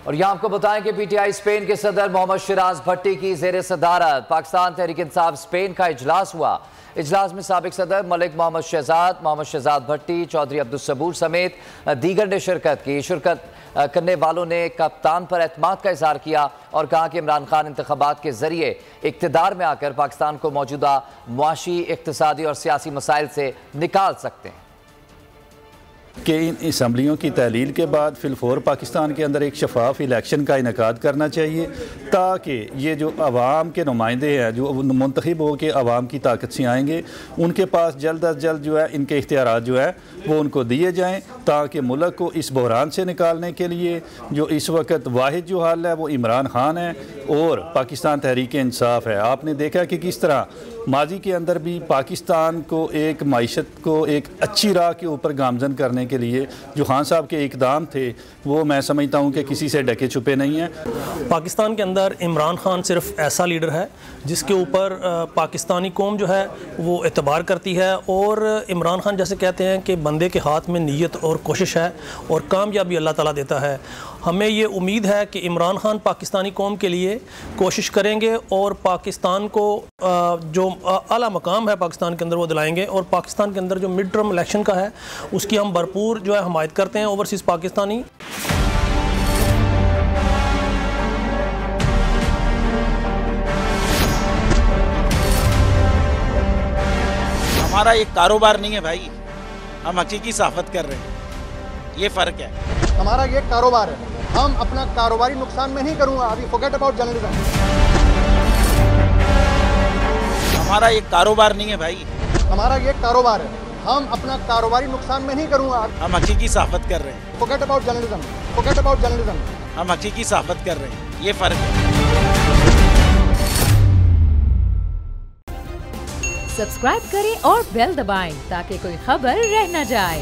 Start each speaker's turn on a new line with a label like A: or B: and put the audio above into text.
A: और यहाँ आपको बताएं कि पीटीआई स्पेन के सदर मोहम्मद शिराज भट्टी की ज़ेर सदारत पाकिस्तान तहरीक इंसाफ स्पेन का इजलास हुआ। इजलास में साबिक सदर मलिक मोहम्मद शहजाद भट्टी, चौधरी अब्दुल सबूर समेत दीगर ने शिरकत की। शिरकत करने वालों ने कप्तान पर एतमाद का इजहार किया और कहा कि इमरान खान इंतखाबात के जरिए इक़्तिदार में आकर पाकिस्तान को मौजूदा मुआशी, इक़्तिसादी और सियासी मसाइल से निकाल सकते हैं
B: कि इन असम्बलियों की तहलील के बाद फिलफोर पाकिस्तान के अंदर एक शफाफ इलेक्शन का इनेकाद करना चाहिए, ताकि ये जो आवाम के नुमाइंदे हैं जो मुंतखब हो के आवाम की ताकत से आएंगे, उनके पास जल्द अज जल्द जो है इनके इख्तियारात जो है वो उनको दिए जाएँ, ताकि मुल्क को इस बहरान से निकालने के लिए जो इस वक्त वाहिद जो हल है वो इमरान खान है और पाकिस्तान तहरीक इंसाफ है। आपने देखा कि किस तरह माजी के अंदर भी पाकिस्तान को एक माइशत को एक अच्छी राह के ऊपर गामजन करने के लिए जो खान साहब के इकदाम थे वो मैं समझता हूँ कि किसी से ढके छुपे नहीं हैं।
C: पाकिस्तान के अंदर इमरान खान सिर्फ ऐसा लीडर है जिसके ऊपर पाकिस्तानी कौम जो है वो एतबार करती है, और इमरान खान जैसे कहते हैं कि बंदे के हाथ में नीयत और कोशिश है और कामयाबी अल्लाह ताला देता है। हमें ये उम्मीद है कि इमरान खान पाकिस्तानी कौम के लिए कोशिश करेंगे और पाकिस्तान को जो आला मकाम है पाकिस्तान के अंदर वो दिलाएंगे, और पाकिस्तान के अंदर जो मिड टर्म इलेक्शन का है उसकी हम भरपूर जो है हमायत करते हैं ओवरसीज़ पाकिस्तानी।
D: हमारा एक कारोबार नहीं है भाई, हम हकीकी सहाफत कर रहे हैं, ये फ़र्क है।
E: हमारा ये कारोबार है, हम अपना कारोबारी नुकसान में नहीं करूँगा। अभी फॉरगेट अबाउट जर्नलिज्म।
D: हमारा एक कारोबार नहीं है भाई,
E: हमारा ये कारोबार है, हम अपना कारोबारी नुकसान में नहीं करूँगा।
D: हम हकीकी सहाफत कर रहे हैं।
E: Forget about journalism, forget about journalism.
D: हम हकीकी सहाफत कर रहे हैं, ये फ़र्क है।
F: सब्सक्राइब करें और बेल दबाएं ताकि कोई खबर रह न जाए।